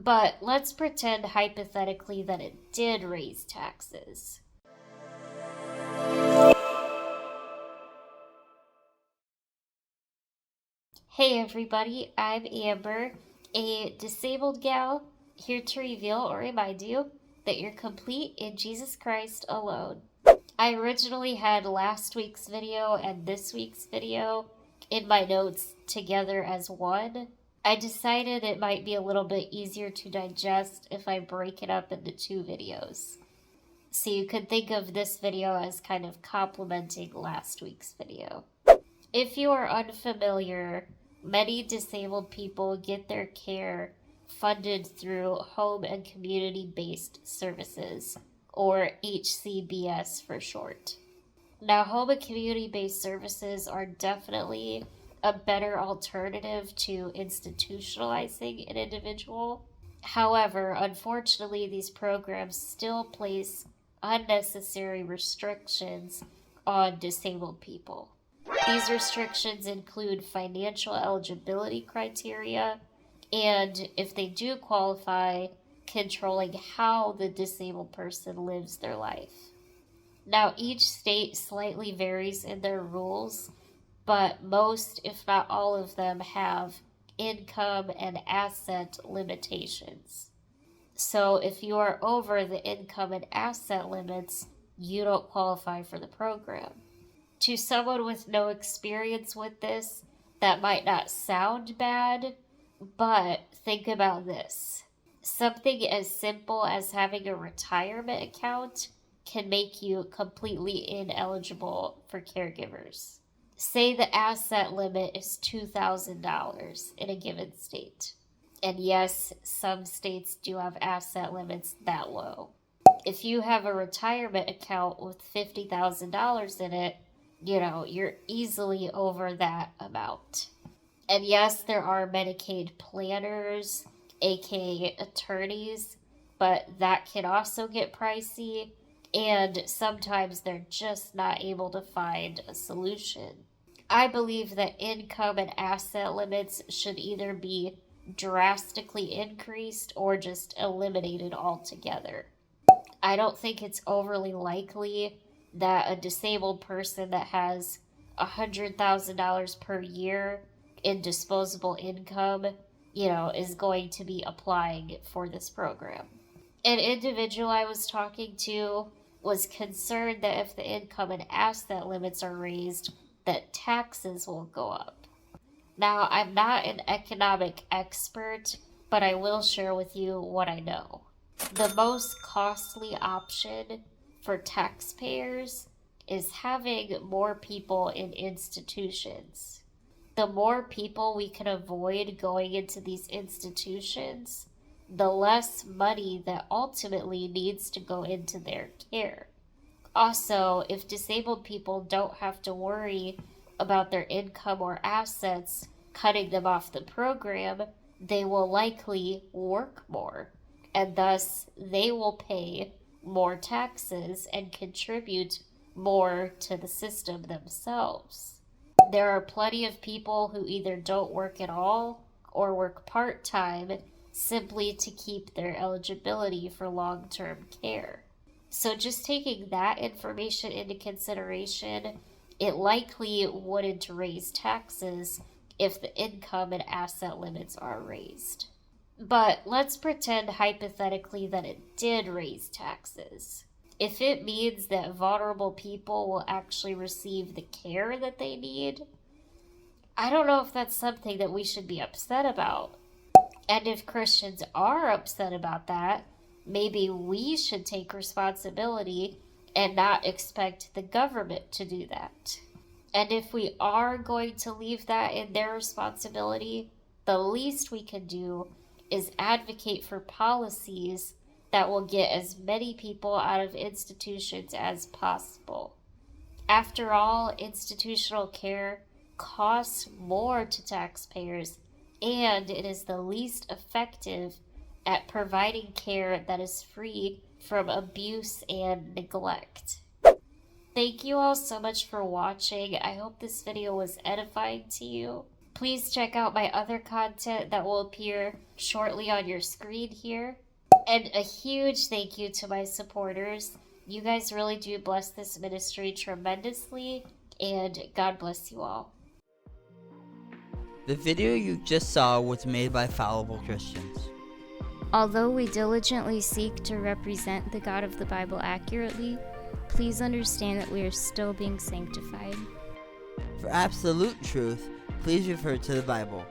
But let's pretend hypothetically that it did raise taxes. Hey everybody, I'm Amber, a disabled gal, here to reveal or remind you that you're complete in Jesus Christ alone. I originally had last week's video and this week's video in my notes together as one. I decided it might be a little bit easier to digest if I break it up into two videos. So you could think of this video as kind of complementing last week's video. If you are unfamiliar, many disabled people get their care funded through home and community-based services, or HCBS for short. Now, home and community-based services are definitely a better alternative to institutionalizing an individual. However, unfortunately, these programs still place unnecessary restrictions on disabled people. These restrictions include financial eligibility criteria, and if they do qualify, controlling how the disabled person lives their life. Now, each state slightly varies in their rules, but most, if not all of them, have income and asset limitations. So if you are over the income and asset limits, you don't qualify for the program. To someone with no experience with this, that might not sound bad, but think about this. Something as simple as having a retirement account can make you completely ineligible for caregivers. Say the asset limit is $2,000 in a given state. And yes, some states do have asset limits that low. If you have a retirement account with $50,000 in it, you're easily over that amount. And yes, there are Medicaid planners, aka attorneys, but that can also get pricey, and sometimes they're just not able to find a solution. I believe that income and asset limits should either be drastically increased or just eliminated altogether. I don't think it's overly likely that a disabled person that has $100,000 per year in disposable income, is going to be applying for this program. An individual I was talking to was concerned that if the income and asset limits are raised, that taxes will go up. Now, I'm not an economic expert, but I will share with you what I know. The most costly option for taxpayers is having more people in institutions. The more people we can avoid going into these institutions, the less money that ultimately needs to go into their care. Also, if disabled people don't have to worry about their income or assets cutting them off the program, they will likely work more, and thus they will pay more taxes and contribute more to the system themselves. There are plenty of people who either don't work at all or work part-time simply to keep their eligibility for long-term care. So just taking that information into consideration, it likely wouldn't raise taxes if the income and asset limits are raised. But let's pretend hypothetically that it did raise taxes. If it means that vulnerable people will actually receive the care that they need, I don't know if that's something that we should be upset about. And if Christians are upset about that, maybe we should take responsibility and not expect the government to do that. And if we are going to leave that in their responsibility, the least we can do is advocate for policies that will get as many people out of institutions as possible. After all, institutional care costs more to taxpayers, and it is the least effective at providing care that is free from abuse and neglect. Thank you all so much for watching. I hope this video was edifying to you. Please check out my other content that will appear shortly on your screen here. And a huge thank you to my supporters. You guys really do bless this ministry tremendously, and God bless you all. The video you just saw was made by fallible Christians. Although we diligently seek to represent the God of the Bible accurately, please understand that we are still being sanctified. For absolute truth, please refer to the Bible.